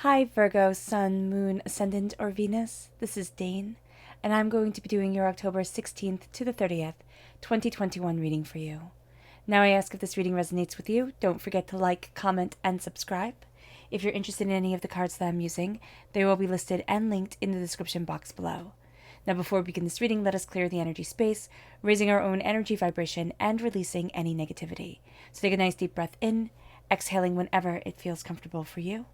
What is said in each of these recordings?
Hi Virgo, Sun, Moon, Ascendant, or Venus. This is Dane, and I'm going to be doing your October 16th to the 30th, 2021 reading for you. Now I ask if this reading resonates with you, don't forget to like, comment, and subscribe. If you're interested in any of the cards that I'm using, they will be listed and linked in the description box below. Now before we begin this reading, let us clear the energy space, raising our own energy vibration and releasing any negativity. So take a nice deep breath in, exhaling whenever it feels comfortable for you.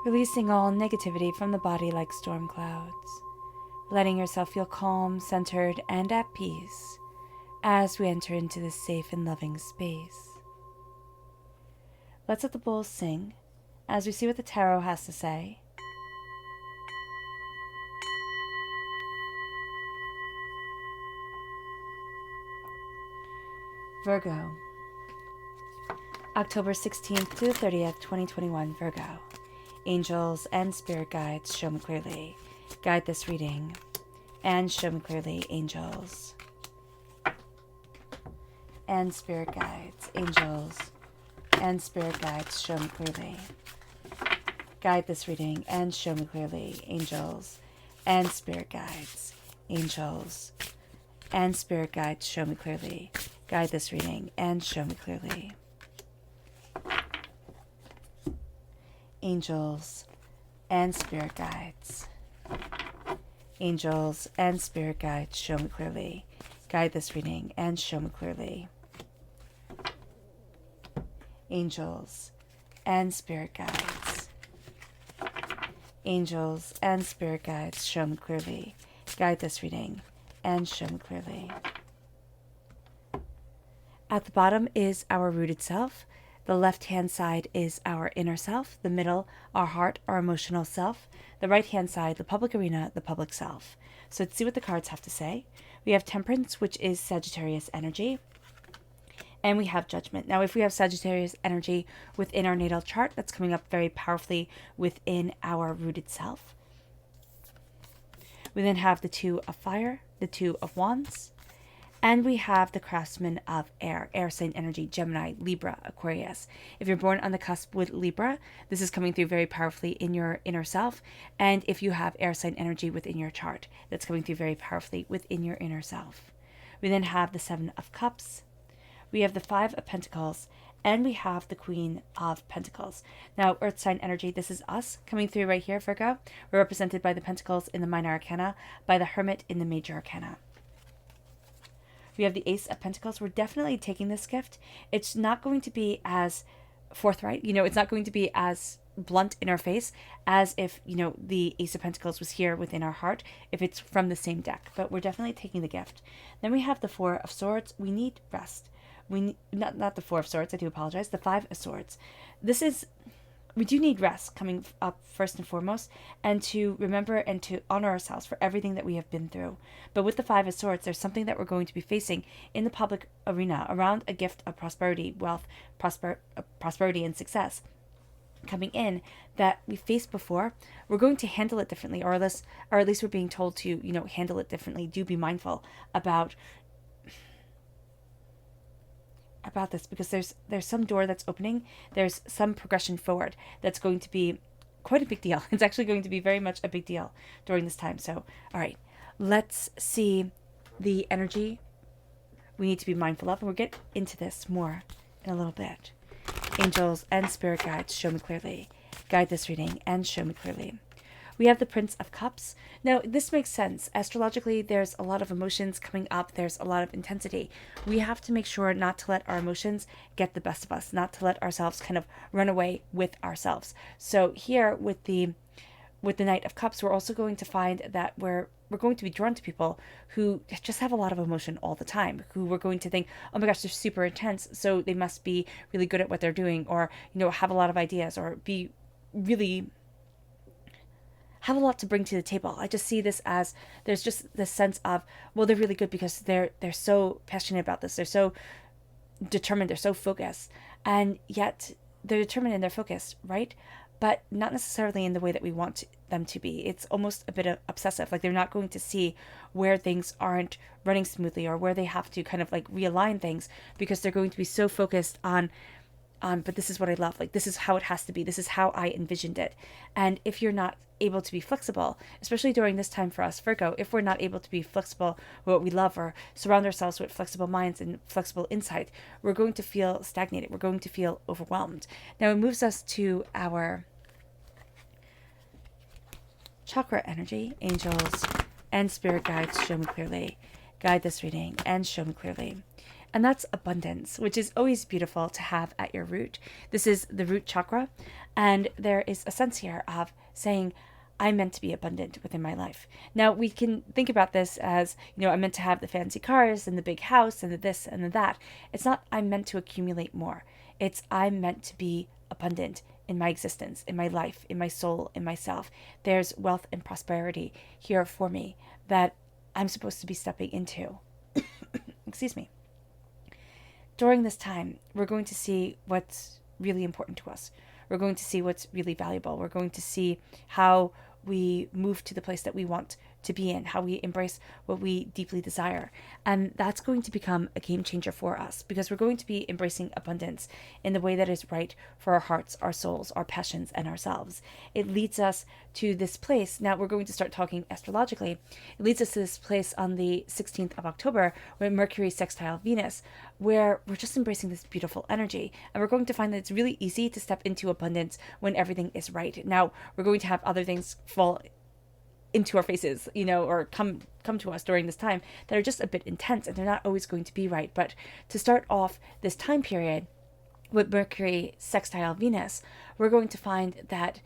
Releasing all negativity from the body like storm clouds, letting yourself feel calm, centered, and at peace as we enter into this safe and loving space. Let's let the bowls sing as we see what the tarot has to say. Virgo, October 16th to the 30th, 2021, Virgo. Angels and spirit guides, show me clearly. Guide this reading and show me clearly, angels and spirit guides, angels and spirit guides, show me clearly. Guide this reading and show me clearly, angels and spirit guides, angels and spirit guides, show me clearly. Guide this reading and show me clearly. Angels and spirit guides, angels and spirit guides, show me clearly. Guide this reading and show me clearly. Angels and spirit guides, angels and spirit guides, show me clearly. Guide this reading and show me clearly. At the bottom is our rooted self. The left-hand side is our inner self. The middle, our heart, our emotional self. The right-hand side, the public arena, the public self. So let's see what the cards have to say. We have Temperance, which is Sagittarius energy. And we have Judgment. Now, if we have Sagittarius energy within our natal chart, that's coming up very powerfully within our rooted self. We then have the Two of Fire, the Two of Wands. And we have the Craftsman of Air, air sign energy, Gemini, Libra, Aquarius. If you're born on the cusp with Libra, this is coming through very powerfully in your inner self. And if you have air sign energy within your chart, that's coming through very powerfully within your inner self. We then have the Seven of Cups. We have the Five of Pentacles. And we have the Queen of Pentacles. Now, Earth sign energy, this is us coming through right here, Virgo. We're represented by the Pentacles in the Minor Arcana, by the Hermit in the Major Arcana. We have the Ace of Pentacles. We're definitely taking this gift. It's not going to be as forthright. It's not going to be as blunt in our face as if, the Ace of Pentacles was here within our heart, if it's from the same deck. But we're definitely taking the gift. Then we have the Four of Swords. We need rest. Not the Four of Swords. I do apologize. The Five of Swords. We do need rest coming up first and foremost, and to remember and to honor ourselves for everything that we have been through. But with the Five of Swords, there's something that we're going to be facing in the public arena around a gift of prosperity, wealth, prosperity and success coming in that we faced before. We're going to handle it differently, or at least we're being told to, handle it differently. Do be mindful about this, because there's some door that's opening. There's some progression forward that's going to be quite a big deal. It's actually going to be very much a big deal during this time. So, all right, let's see the energy we need to be mindful of, and we'll get into this more in a little bit. Angels and spirit guides, show me clearly. Guide this reading and show me clearly. we have the Prince of Cups. Now, this makes sense. Astrologically, there's a lot of emotions coming up. There's a lot of intensity. We have to make sure not to let our emotions get the best of us, not to let ourselves kind of run away with ourselves. So here with the Knight of Cups, we're also going to find that we're going to be drawn to people who just have a lot of emotion all the time, who we're going to think, oh my gosh, they're super intense, so they must be really good at what they're doing, or, have a lot of ideas, or be really have a lot to bring to the table. I just see this as there's just this sense of, well, they're really good because they're so passionate about this. They're so determined. They're so focused. And yet they're determined and they're focused, right? But not necessarily in the way that we want them to be. It's almost a bit of obsessive. Like they're not going to see where things aren't running smoothly or where they have to kind of like realign things, because they're going to be so focused on, but this is what I love. Like, this is how it has to be. This is how I envisioned it. And if you're not able to be flexible, especially during this time for us, Virgo, if we're not able to be flexible with what we love or surround ourselves with flexible minds and flexible insight, we're going to feel stagnated. We're going to feel overwhelmed. Now, it moves us to our Chakra Energy. Angels and spirit guides, show me clearly. Guide this reading and show me clearly. And that's abundance, which is always beautiful to have at your root. This is the root chakra. And there is a sense here of saying, I'm meant to be abundant within my life. Now, we can think about this as, I'm meant to have the fancy cars and the big house and the this and the that. It's not I'm meant to accumulate more. It's I'm meant to be abundant in my existence, in my life, in my soul, in myself. There's wealth and prosperity here for me that I'm supposed to be stepping into. Excuse me. During this time, we're going to see what's really important to us. We're going to see what's really valuable. We're going to see how we move to the place that we want to be in, how we embrace what we deeply desire. And that's going to become a game changer for us, because we're going to be embracing abundance in the way that is right for our hearts, our souls, our passions, and ourselves. It leads us to this place. Now we're going to start talking astrologically. It leads us to this place on the 16th of October when Mercury sextile Venus, where we're just embracing this beautiful energy. And we're going to find that it's really easy to step into abundance when everything is right. Now we're going to have other things fall into our faces, or come to us during this time that are just a bit intense, and they're not always going to be right. But to start off this time period with Mercury sextile Venus, we're going to find that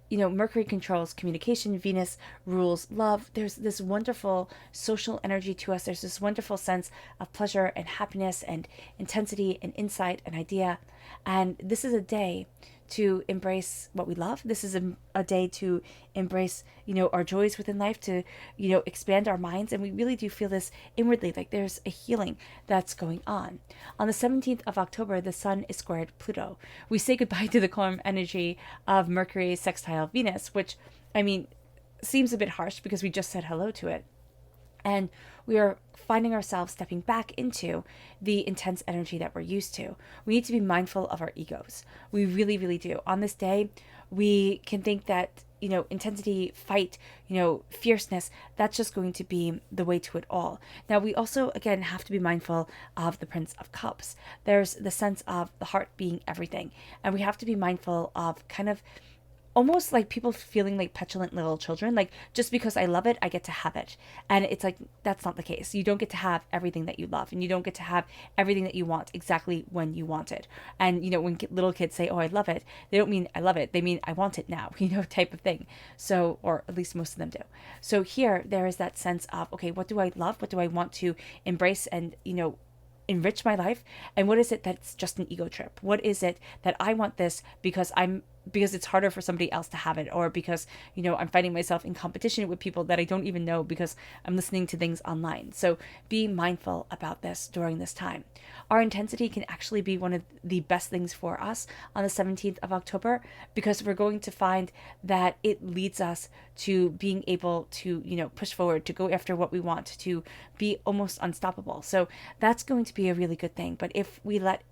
Mercury controls communication, Venus rules love. There's this wonderful social energy to us. There's this wonderful sense of pleasure and happiness and intensity and insight and idea. And this is a day to embrace what we love. This is a day to embrace, our joys within life, to, expand our minds. And we really do feel this inwardly, like there's a healing that's going on. On the 17th of October, the sun is squared Pluto. We say goodbye to the calm energy of Mercury sextile Venus, which, seems a bit harsh because we just said hello to it. And we are finding ourselves stepping back into the intense energy that we're used to. We need to be mindful of our egos. We really, really do. On this day, we can think that, intensity, fight, fierceness, that's just going to be the way to it all. Now, we also, again, have to be mindful of the Prince of Cups. There's the sense of the heart being everything. And we have to be mindful of kind of almost like people feeling like petulant little children, like just because I love it, I get to have it. And it's like, that's not the case. You don't get to have everything that you love, and you don't get to have everything that you want exactly when you want it. And, when little kids say, oh, I love it, they don't mean I love it. They mean I want it now, type of thing. So, or at least most of them do. So here, there is that sense of, okay, what do I love? What do I want to embrace and, enrich my life? And what is it that's just an ego trip? What is it that I want this because it's harder for somebody else to have it, or because, I'm finding myself in competition with people that I don't even know because I'm listening to things online. So be mindful about this during this time. Our intensity can actually be one of the best things for us on the 17th of October, because we're going to find that it leads us to being able to, push forward, to go after what we want, to be almost unstoppable. So that's going to be a really good thing. But if we let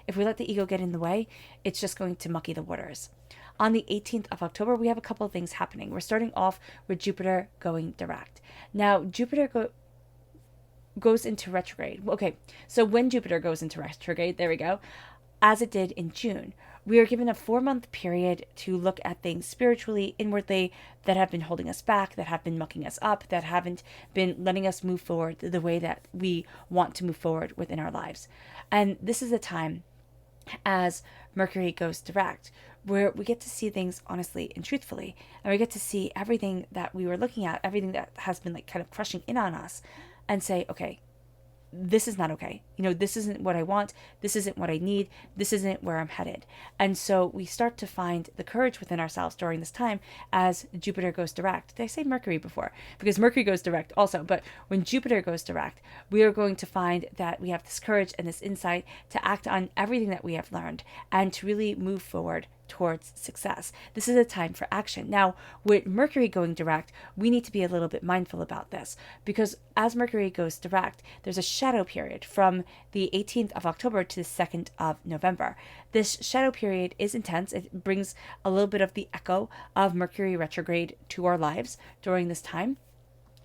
the ego get in the way, it's just going to mucky the waters. On the 18th of October, we have a couple of things happening. We're starting off with Jupiter going direct. Now, Jupiter goes into retrograde. Okay, so when Jupiter goes into retrograde, there we go, as it did in June, we are given a 4-month period to look at things spiritually, inwardly, that have been holding us back, that have been mucking us up, that haven't been letting us move forward the way that we want to move forward within our lives. And this is a time, as Mercury goes direct, where we get to see things honestly and truthfully, and we get to see everything that we were looking at, everything that has been like kind of crushing in on us, and say, okay, this is not okay. This isn't what I want. This isn't what I need. This isn't where I'm headed. And so we start to find the courage within ourselves during this time as Jupiter goes direct. Did I say Mercury before? Because Mercury goes direct also. But when Jupiter goes direct, we are going to find that we have this courage and this insight to act on everything that we have learned and to really move forward towards success. This is a time for action. Now, with Mercury going direct, we need to be a little bit mindful about this, because as Mercury goes direct, there's a shadow period from the 18th of October to the 2nd of November. This shadow period is intense. It brings a little bit of the echo of Mercury retrograde to our lives during this time.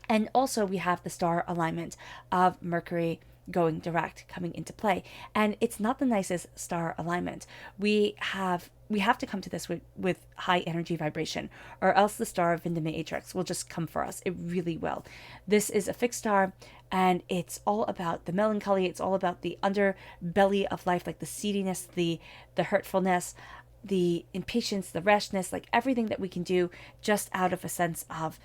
And also we have the star alignment of Mercury going direct coming into play. And it's not the nicest star alignment. We have to come to this with high energy vibration, or else the star of Vinda Matrix will just come for us. It really will. This is a fixed star, and it's all about the melancholy. It's all about the underbelly of life, like the seediness, the hurtfulness, the impatience, the rashness, like everything that we can do just out of a sense of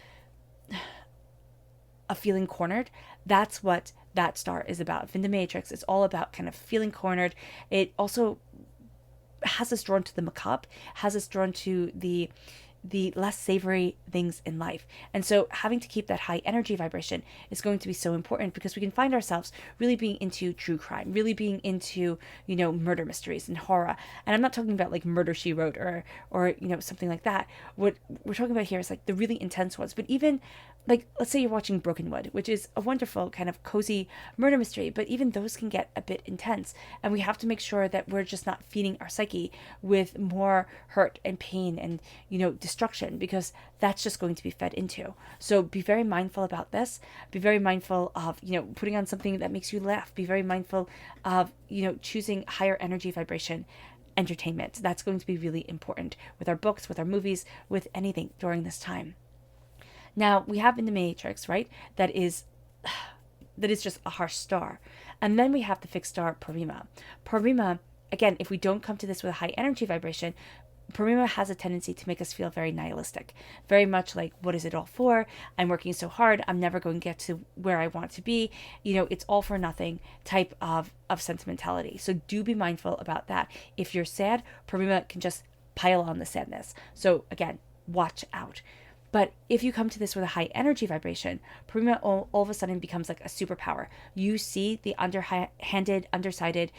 feeling cornered. That's what that star is about. Vinda Matrix is all about kind of feeling cornered. It also has us drawn to the macabre, has us drawn to the less savory things in life. And so having to keep that high energy vibration is going to be so important, because we can find ourselves really being into true crime, really being into, murder mysteries and horror. And I'm not talking about like Murder, She Wrote or something like that. What we're talking about here is like the really intense ones. But even like, let's say you're watching Brokenwood, which is a wonderful kind of cozy murder mystery, but even those can get a bit intense. And we have to make sure that we're just not feeding our psyche with more hurt and pain and, destruction, because that's just going to be fed into. So be very mindful about this. Be very mindful of, putting on something that makes you laugh. Be very mindful of, choosing higher energy vibration entertainment. That's going to be really important with our books, with our movies, with anything during this time. Now, we have in the Matrix, right, that is just a harsh star. And then we have the fixed star, Parima. Parima, again, if we don't come to this with a high energy vibration, Parima has a tendency to make us feel very nihilistic, very much like, what is it all for? I'm working so hard. I'm never going to get to where I want to be. It's all for nothing type of sentimentality. So do be mindful about that. If you're sad, Parima can just pile on the sadness. So again, watch out. But if you come to this with a high energy vibration, Parima all of a sudden becomes like a superpower. You see the underhanded, undersided,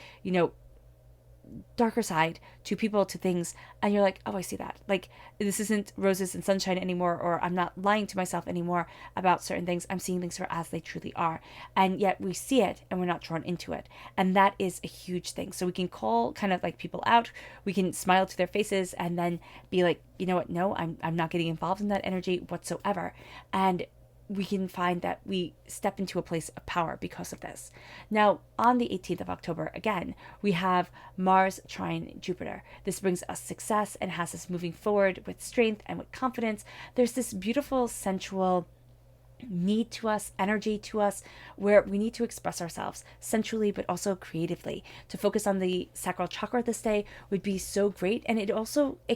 darker side to people, to things, and you're like, oh, I see that. Like, this isn't roses and sunshine anymore, or I'm not lying to myself anymore about certain things. I'm seeing things for as they truly are. And yet we see it and we're not drawn into it. And that is a huge thing. So we can call kind of like people out. We can smile to their faces and then be like, you know what? No, I'm not getting involved in that energy whatsoever. And we can find that we step into a place of power because of this. Now, on the 18th of October, again, we have Mars trine Jupiter. This brings us success and has us moving forward with strength and with confidence. There's this beautiful, sensual need to us, energy to us, where we need to express ourselves sensually but also creatively. To focus on the sacral chakra this day would be so great. And it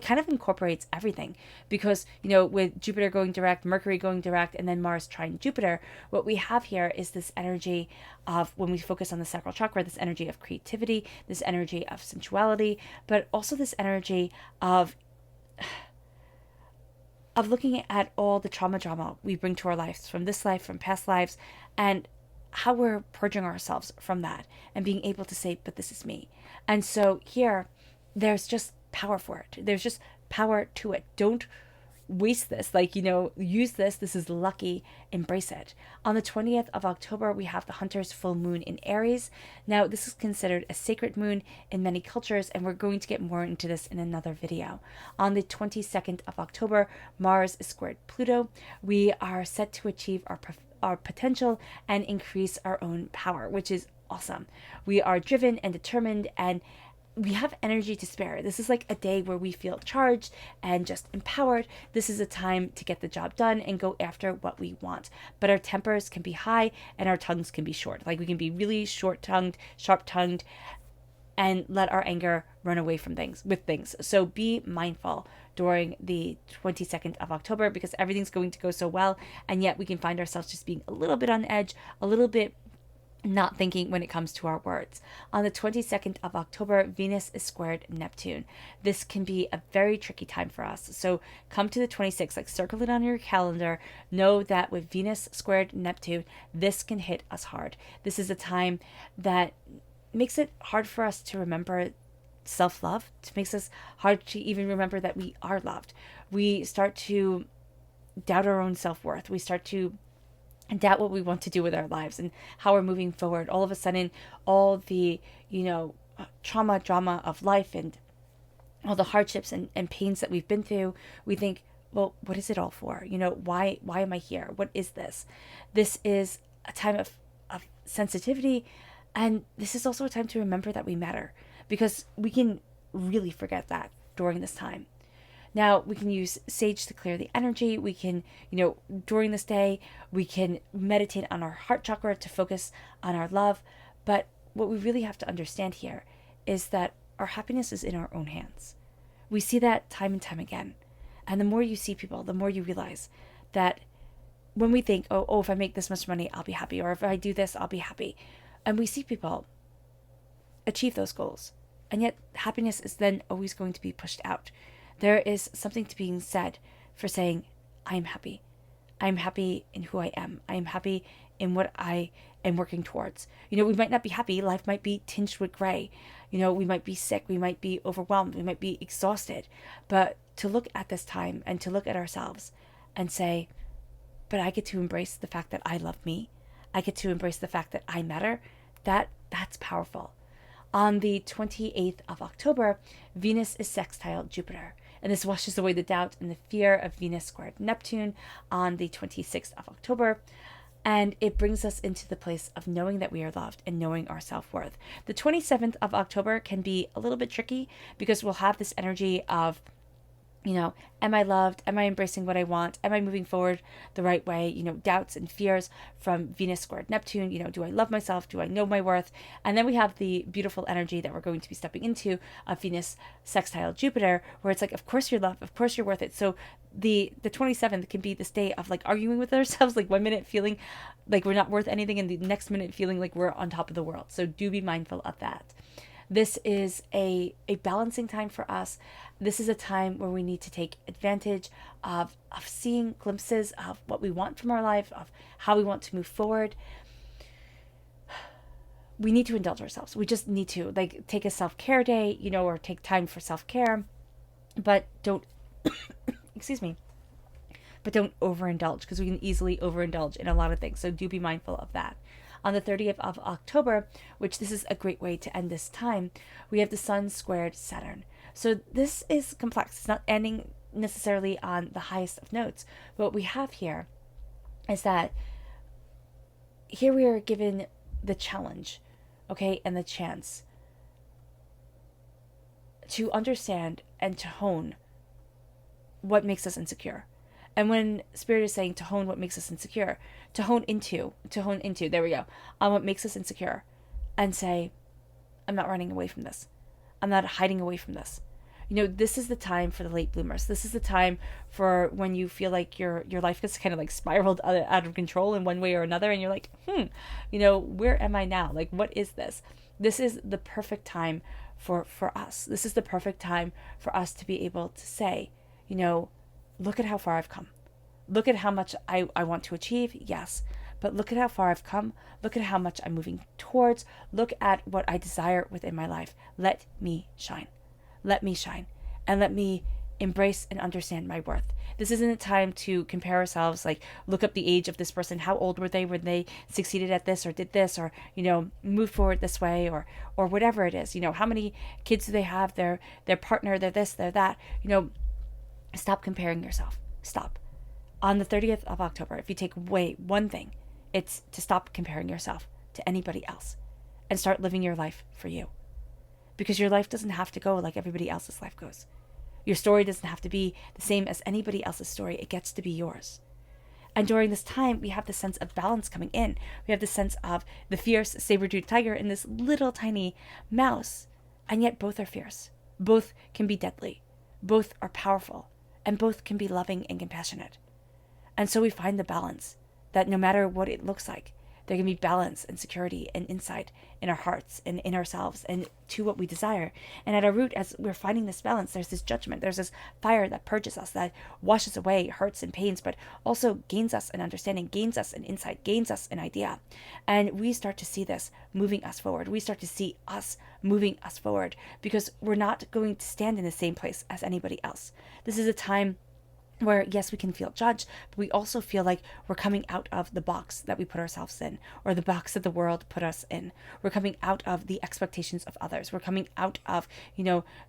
kind of incorporates everything, because with Jupiter going direct, Mercury going direct, and then Mars trine Jupiter, what we have here is this energy of, when we focus on the sacral chakra, this energy of creativity, this energy of sensuality, but also this energy of looking at all the drama we bring to our lives, from this life, from past lives, and how we're purging ourselves from that and being able to say, but this is me. And so here, there's just power for it. There's just power to it. Don't waste this. Use this. This is lucky. Embrace it. On the 20th of October, we have the Hunter's full moon in Aries. Now, this is considered a sacred moon in many cultures, and we're going to get more into this in another video. On the 22nd of October, Mars is squared Pluto. We are set to achieve our potential and increase our own power, which is awesome. We are driven and determined, and we have energy to spare. This is like a day where we feel charged and just empowered. This is a time to get the job done and go after what we want. But our tempers can be high and our tongues can be short. Like we can be really short-tongued, sharp-tongued, and let our anger run away from things with things. So be mindful during the 22nd of October, because everything's going to go so well, and yet we can find ourselves just being a little bit on edge, a little bit not thinking when it comes to our words. On the 22nd of October, Venus is squared Neptune. This can be a very tricky time for us. So come to the 26th, like circle it on your calendar. Know that with Venus squared Neptune, this can hit us hard. This is a time that makes it hard for us to remember self-love. It makes us hard to even remember that we are loved. We start to doubt our own self-worth. We start to doubt what we want to do with our lives and how we're moving forward. All of a sudden, all the, trauma, drama of life and all the hardships and pains that we've been through, we think, well, what is it all for? Why am I here? What is this? This is a time of sensitivity. And this is also a time to remember that we matter, because we can really forget that during this time. Now, we can use sage to clear the energy. We can, during this day, we can meditate on our heart chakra to focus on our love. But what we really have to understand here is that our happiness is in our own hands. We see that time and time again. And the more you see people, the more you realize that when we think, oh, if I make this much money, I'll be happy. Or if I do this, I'll be happy. And we see people achieve those goals. And yet happiness is then always going to be pushed out. There is something to being said for saying, I am happy. I am happy in who I am. I am happy in what I am working towards. We might not be happy. Life might be tinged with gray. We might be sick. We might be overwhelmed. We might be exhausted. But to look at this time and to look at ourselves and say, but I get to embrace the fact that I love me. I get to embrace the fact that I matter. That's powerful. On the 28th of October, Venus is sextile Jupiter. And this washes away the doubt and the fear of Venus squared Neptune on the 26th of October. And it brings us into the place of knowing that we are loved and knowing our self-worth. The 27th of October can be a little bit tricky, because we'll have this energy of, am I loved? Am I embracing what I want? Am I moving forward the right way? Doubts and fears from Venus squared Neptune. Do I love myself? Do I know my worth? And then we have the beautiful energy that we're going to be stepping into of Venus sextile Jupiter, where it's like, of course you're loved. Of course you're worth it. So the 27th can be this day of like arguing with ourselves, like 1 minute feeling like we're not worth anything and the next minute feeling like we're on top of the world. So do be mindful of that. This is a balancing time for us. This is a time where we need to take advantage of seeing glimpses of what we want from our life, of how we want to move forward. We need to indulge ourselves. We just need to take a self-care day, or take time for self-care, but don't, excuse me, but don't overindulge, because we can easily overindulge in a lot of things. So do be mindful of that. On the 30th of October, which this is a great way to end this time, we have the Sun squared Saturn. So this is complex. It's not ending necessarily on the highest of notes. But what we have here is that here we are given the challenge, okay, and the chance to understand and to hone what makes us insecure. And when Spirit is saying to hone what makes us insecure, to hone into, there we go, on what makes us insecure, and say, I'm not running away from this. I'm not hiding away from this. This is the time for the late bloomers. This is the time for when you feel like your life gets kind of like spiraled out of control in one way or another, and you're like, where am I now? Like, what is this? This is the perfect time for us. This is the perfect time for us to be able to say, look at how far I've come. Look at how much I want to achieve, yes. But look at how far I've come. Look at how much I'm moving towards. Look at what I desire within my life. Let me shine. Let me shine. And let me embrace and understand my worth. This isn't a time to compare ourselves, like look up the age of this person. How old were they when they succeeded at this or did this, or, move forward this way, or whatever it is. How many kids do they have? Their partner, they're this, they're that. Stop comparing yourself. Stop. On the 30th of October, if you take away one thing, it's to stop comparing yourself to anybody else and start living your life for you. because your life doesn't have to go like everybody else's life goes. Your story doesn't have to be the same as anybody else's story. It gets to be yours. And during this time, we have the sense of balance coming in. We have the sense of the fierce saber-toothed tiger and this little tiny mouse. And yet both are fierce. Both can be deadly. Both are powerful. And both can be loving and compassionate. And so we find the balance that no matter what it looks like, there can be balance and security and insight in our hearts and in ourselves and to what we desire. And at our root, as we're finding this balance, there's this judgment. There's this fire that purges us, that washes away hurts and pains, but also gains us an understanding, gains us an insight, gains us an idea. And we start to see this moving us forward. We start to see us moving us forward because we're not going to stand in the same place as anybody else. This is a time where, yes, we can feel judged, but we also feel like we're coming out of the box that we put ourselves in, or the box that the world put us in. We're coming out of the expectations of others. We're coming out of,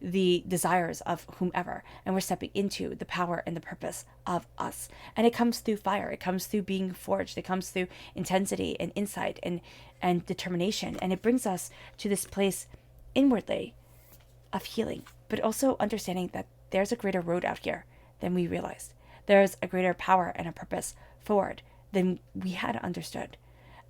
the desires of whomever, and we're stepping into the power and the purpose of us. And it comes through fire. It comes through being forged. It comes through intensity and insight and determination. And it brings us to this place inwardly of healing, but also understanding that there's a greater road out here than we realized. There's a greater power and a purpose forward than we had understood.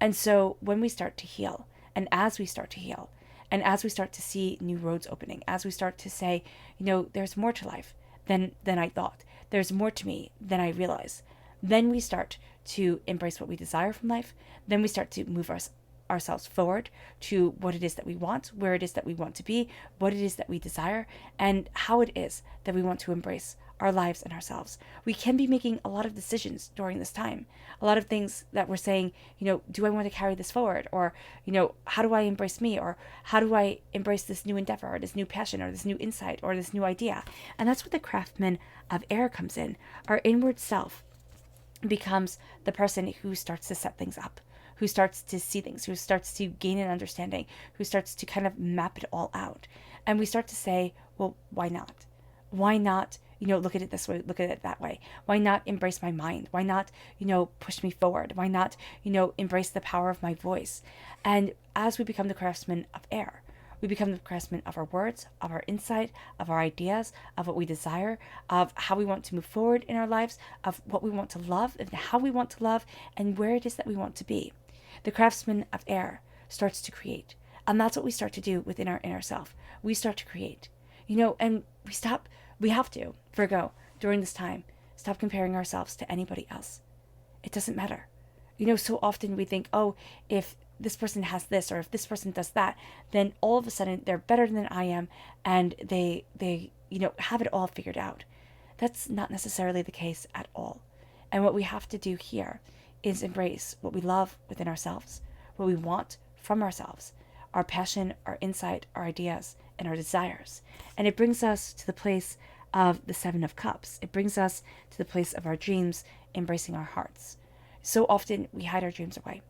And so when we start to heal, and as we start to heal, and as we start to see new roads opening, as we start to say, there's more to life than I thought, there's more to me than I realize, then we start to embrace what we desire from life. Then we start to move ourselves forward to what it is that we want, where it is that we want to be, what it is that we desire, and how it is that we want to embrace our lives and ourselves. We can be making a lot of decisions during this time. A lot of things that we're saying, do I want to carry this forward? Or, how do I embrace me? Or how do I embrace this new endeavor or this new passion or this new insight or this new idea? And that's what the craftsman of air comes in. Our inward self becomes the person who starts to set things up, who starts to see things, who starts to gain an understanding, who starts to kind of map it all out. And we start to say, well, why not? Why not, look at it this way, look at it that way? Why not embrace my mind? Why not, push me forward? Why not, embrace the power of my voice? And as we become the craftsman of air, we become the craftsman of our words, of our insight, of our ideas, of what we desire, of how we want to move forward in our lives, of what we want to love and how we want to love, and where it is that we want to be. The craftsman of air starts to create. And that's what we start to do within our inner self. We start to create, and we have to, Virgo, during this time, stop comparing ourselves to anybody else. It doesn't matter. So often we think, oh, if this person has this or if this person does that, then all of a sudden they're better than I am and they have it all figured out. That's not necessarily the case at all. And what we have to do here is embrace what we love within ourselves, what we want from ourselves, our passion, our insight, our ideas, and our desires. And it brings us to the place of the Seven of Cups. It brings us to the place of our dreams, embracing our hearts. So often we hide our dreams away.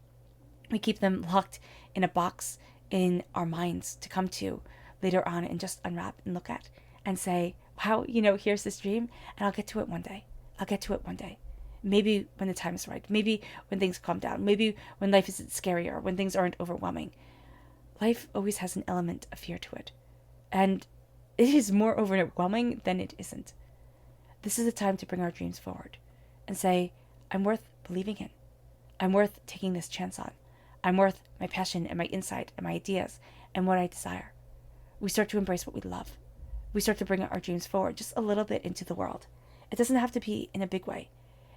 We keep them locked in a box in our minds to come to later on and just unwrap and look at and say, wow, here's this dream and I'll get to it one day. I'll get to it one day. Maybe when the time is right. Maybe when things calm down. Maybe when life isn't scary or when things aren't overwhelming. Life always has an element of fear to it. And it is more overwhelming than it isn't. This is a time to bring our dreams forward and say, I'm worth believing in. I'm worth taking this chance on. I'm worth my passion and my insight and my ideas and what I desire. We start to embrace what we love. We start to bring our dreams forward just a little bit into the world. It doesn't have to be in a big way.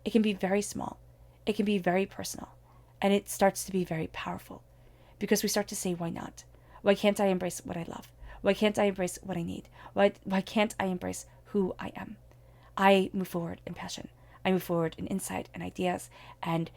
It can be very small. It can be very personal. And it starts to be very powerful because we start to say, why not? Why can't I embrace what I love? Why can't I embrace what I need? Why can't I embrace who I am? I move forward in passion. I move forward in insight and ideas and,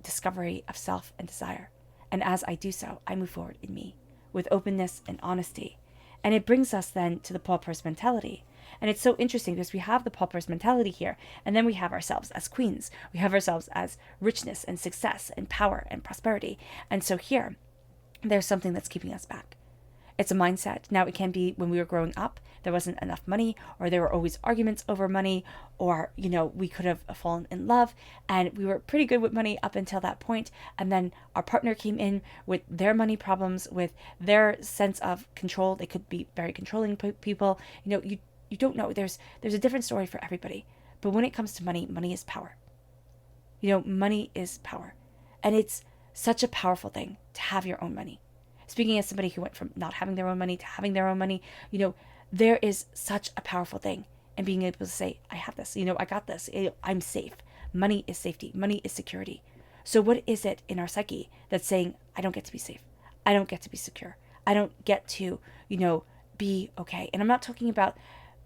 discovery of self and desire. And as I do so, I move forward in me with openness and honesty. And it brings us then to the pauper's mentality. And it's so interesting because we have the pauper's mentality here, and then we have ourselves as queens. We have ourselves as richness and success and power and prosperity. And so here, there's something that's keeping us back. It's a mindset. Now, it can be when we were growing up, there wasn't enough money, or there were always arguments over money, or, we could have fallen in love and we were pretty good with money up until that point. And then our partner came in with their money problems, with their sense of control. They could be very controlling people. You don't know. There's a different story for everybody. But when it comes to money, money is power. Money is power. And it's such a powerful thing to have your own money. Speaking as somebody who went from not having their own money to having their own money, there is such a powerful thing in being able to say, I have this, I got this, I'm safe. Money is safety. Money is security. So what is it in our psyche that's saying, I don't get to be safe. I don't get to be secure. I don't get to, be okay. And I'm not talking about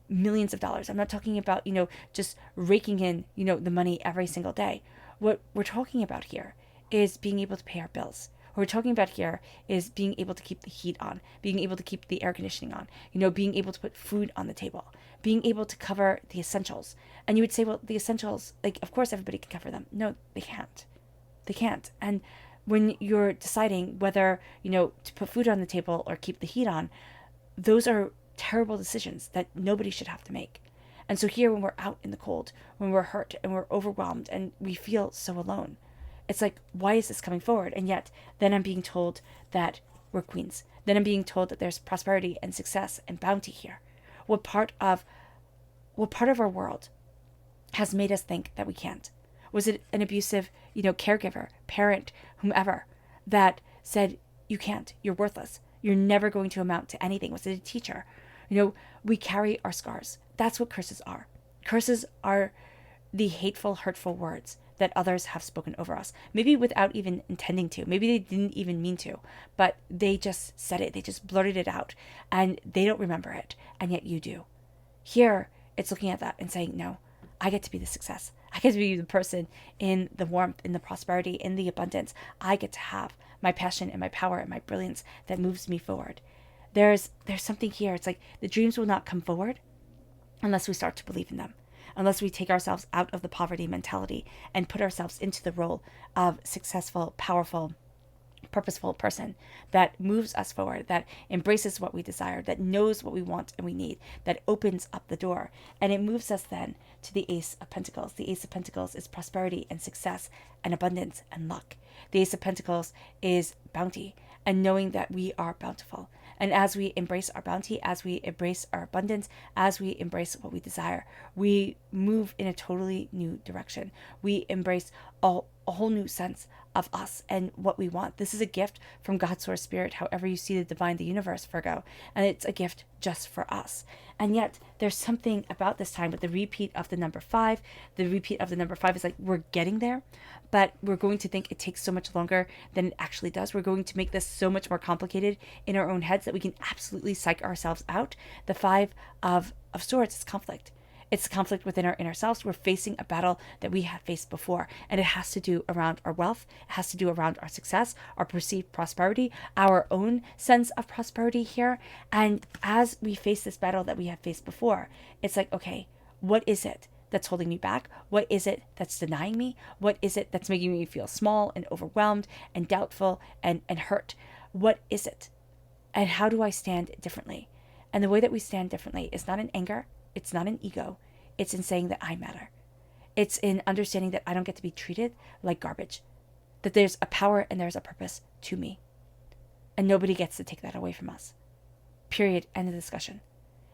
millions of dollars. I'm not talking about, just raking in, the money every single day. What we're talking about here is being able to pay our bills. What we're talking about here is being able to keep the heat on, being able to keep the air conditioning on, being able to put food on the table, being able to cover the essentials. And you would say, well, the essentials, of course everybody can cover them. No, they can't. They can't. And when you're deciding whether, to put food on the table or keep the heat on, those are terrible decisions that nobody should have to make. And so here, when we're out in the cold, when we're hurt and we're overwhelmed and we feel so alone, it's like, why is this coming forward? And yet, then I'm being told that we're queens. Then I'm being told that there's prosperity and success and bounty here. What part of our world has made us think that we can't? Was it an abusive, caregiver, parent, whomever, that said, you can't, you're worthless, you're never going to amount to anything? Was it a teacher? We carry our scars. That's what curses are. Curses are the hateful, hurtful words that others have spoken over us, maybe without even intending to. Maybe they didn't even mean to, but they just said it. They just blurted it out, and they don't remember it, and yet you do. Here, it's looking at that and saying, no, I get to be the success. I get to be the person in the warmth, in the prosperity, in the abundance. I get to have my passion and my power and my brilliance that moves me forward. There's something here. It's like the dreams will not come forward unless we start to believe in them, unless we take ourselves out of the poverty mentality and put ourselves into the role of successful, powerful, purposeful person that moves us forward, that embraces what we desire, that knows what we want and we need, that opens up the door. And it moves us then to the Ace of Pentacles. The Ace of Pentacles is prosperity and success and abundance and luck. The Ace of Pentacles is bounty and knowing that we are bountiful. And as we embrace our bounty, as we embrace our abundance, as we embrace what we desire, we move in a totally new direction. We embrace a whole new sense of us and what we want. This is a gift from God's source spirit, however you see the divine, the universe, Virgo. And it's a gift just for us. And yet there's something about this time with the repeat of the number 5. The repeat of the number 5 is like, we're getting there, but we're going to think it takes so much longer than it actually does. We're going to make this so much more complicated in our own heads that we can absolutely psych ourselves out. The 5 of Swords is conflict. It's conflict within our inner selves. We're facing a battle that we have faced before, and it has to do around our wealth. It has to do around our success, our perceived prosperity, our own sense of prosperity here. And as we face this battle that we have faced before, it's like, okay, what is it that's holding me back? What is it that's denying me? What is it that's making me feel small and overwhelmed and doubtful and hurt? What is it? And how do I stand differently? And the way that we stand differently is not in anger. It's not in ego. It's in saying that I matter. It's in understanding that I don't get to be treated like garbage. That there's a power and there's a purpose to me. And nobody gets to take that away from us. Period. End of discussion.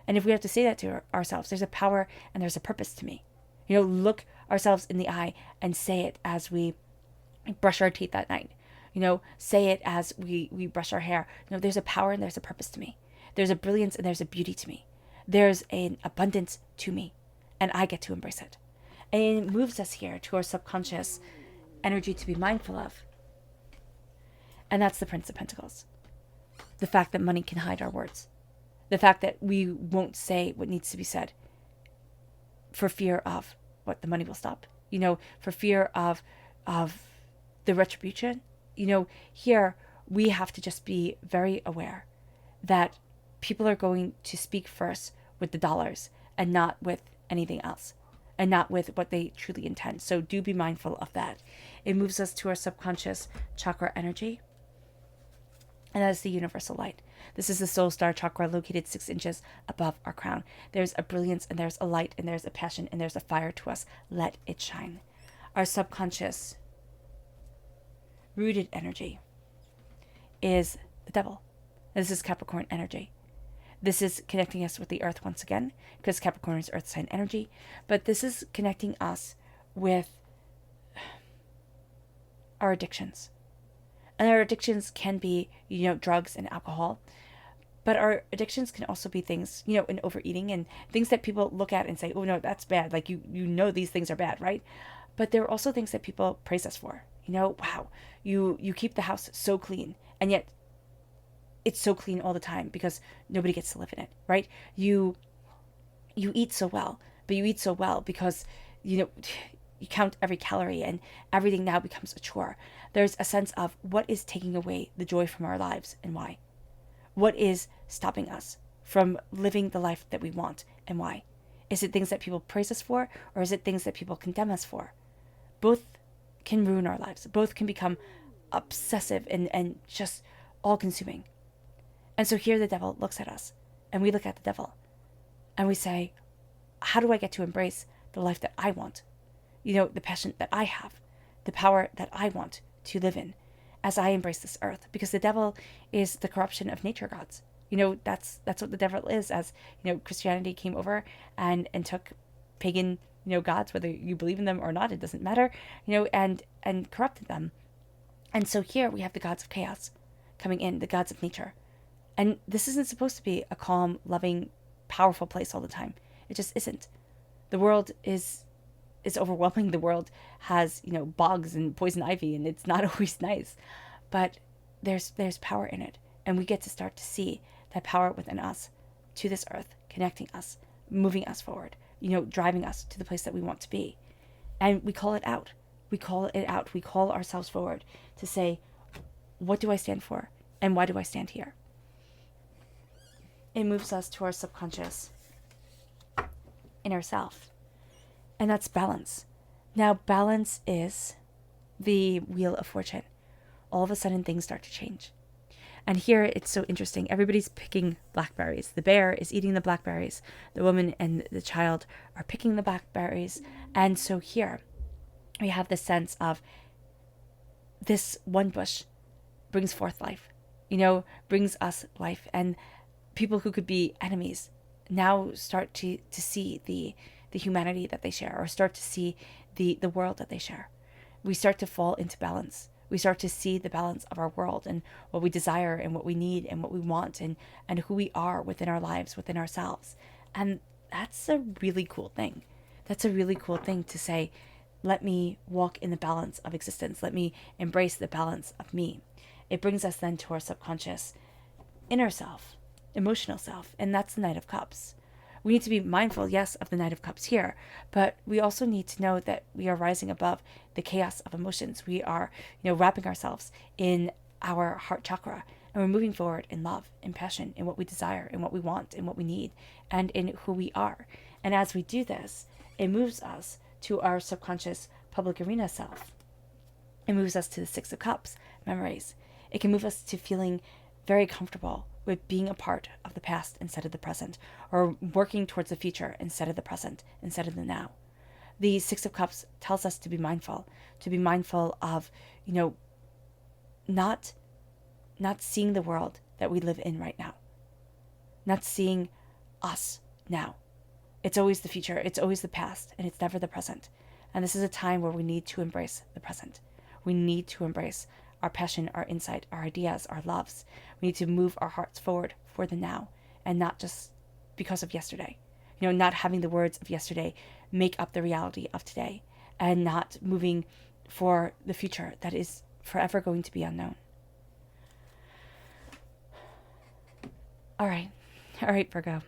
And if we have to say that to ourselves, there's a power and there's a purpose to me. Look ourselves in the eye and say it as we brush our teeth at night. Say it as we brush our hair. There's a power and there's a purpose to me. There's a brilliance and there's a beauty to me. There's an abundance to me, and I get to embrace it. And it moves us here to our subconscious energy to be mindful of. And that's the Prince of Pentacles. The fact that money can hide our words. The fact that we won't say what needs to be said for fear of what the money will stop. For fear of the retribution. Here we have to just be very aware that people are going to speak first with the dollars and not with anything else and not with what they truly intend. So do be mindful of that. It moves us to our subconscious chakra energy. And that is the universal light. This is the soul star chakra located 6 inches above our crown. There's a brilliance and there's a light and there's a passion and there's a fire to us. Let it shine. Our subconscious rooted energy is the devil. This is Capricorn energy. This is connecting us with the earth once again, because Capricorn is earth sign energy. But this is connecting us with our addictions. And our addictions can be, drugs and alcohol. But our addictions can also be things, in overeating and things that people look at and say, oh, no, that's bad. Like, these things are bad, right? But there are also things that people praise us for. Wow, you keep the house so clean. And yet it's so clean all the time because nobody gets to live in it, right? You eat so well, but you eat so well because, you count every calorie and everything now becomes a chore. There's a sense of what is taking away the joy from our lives and why. What is stopping us from living the life that we want and why? Is it things that people praise us for, or is it things that people condemn us for? Both can ruin our lives. Both can become obsessive and just all-consuming. And so here the devil looks at us, and we look at the devil, and we say, how do I get to embrace the life that I want? The passion that I have, the power that I want to live in as I embrace this earth. Because the devil is the corruption of nature gods. That's what the devil is, as, Christianity came over and took pagan, gods, whether you believe in them or not, it doesn't matter, and corrupted them. And so here we have the gods of chaos coming in, the gods of nature. And this isn't supposed to be a calm, loving, powerful place all the time. It just isn't. The world is overwhelming. The world has, bugs and poison ivy, and it's not always nice. But there's power in it. And we get to start to see that power within us to this earth, connecting us, moving us forward, driving us to the place that we want to be. And we call it out. We call it out. We call ourselves forward to say, what do I stand for? And why do I stand here? It moves us to our subconscious inner self. And that's balance. Now, balance is the wheel of fortune. All of a sudden, things start to change. And here, it's so interesting. Everybody's picking blackberries. The bear is eating the blackberries. The woman and the child are picking the blackberries. And so here, we have this sense of this one bush brings forth life. Brings us life. And people who could be enemies now start to see the humanity that they share, or start to see the world that they share. We start to fall into balance. We start to see the balance of our world and what we desire and what we need and what we want and who we are within our lives, within ourselves. And that's a really cool thing. That's a really cool thing to say, let me walk in the balance of existence. Let me embrace the balance of me. It brings us then to our subconscious inner self, emotional self, and that's the Knight of Cups. We need to be mindful, yes, of the Knight of Cups here, but we also need to know that we are rising above the chaos of emotions. We are, wrapping ourselves in our heart chakra, and we're moving forward in love, in passion, in what we desire, in what we want, in what we need, and in who we are. And as we do this, it moves us to our subconscious public arena self. It moves us to the Six of Cups, memories. It can move us to feeling very comfortable with being a part of the past instead of the present, or working towards the future instead of the present, instead of the now. The Six of Cups tells us to be mindful of, not seeing the world that we live in right now, not seeing us now. It's always the future, it's always the past, and it's never the present. And this is a time where we need to embrace the present. We need to embrace our passion, our insight, our ideas, our loves. We need to move our hearts forward for the now, and not just because of yesterday. Not having the words of yesterday make up the reality of today, and not moving for the future that is forever going to be unknown. All right, Virgo.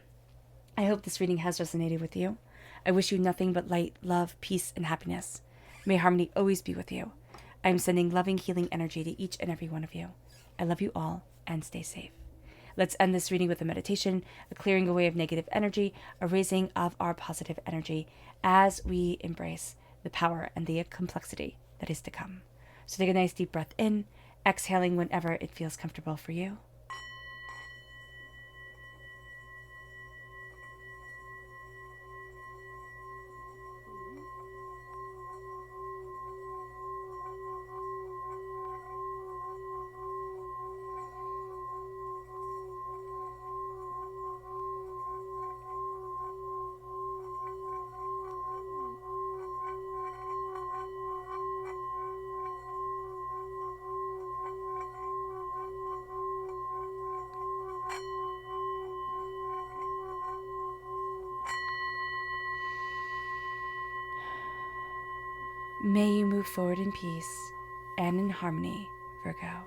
I hope this reading has resonated with you. I wish you nothing but light, love, peace, and happiness. May harmony always be with you. I am sending loving, healing energy to each and every one of you. I love you all, and stay safe. Let's end this reading with a meditation, a clearing away of negative energy, a raising of our positive energy as we embrace the power and the complexity that is to come. So take a nice deep breath in, exhaling whenever it feels comfortable for you. May you move forward in peace and in harmony, Virgo.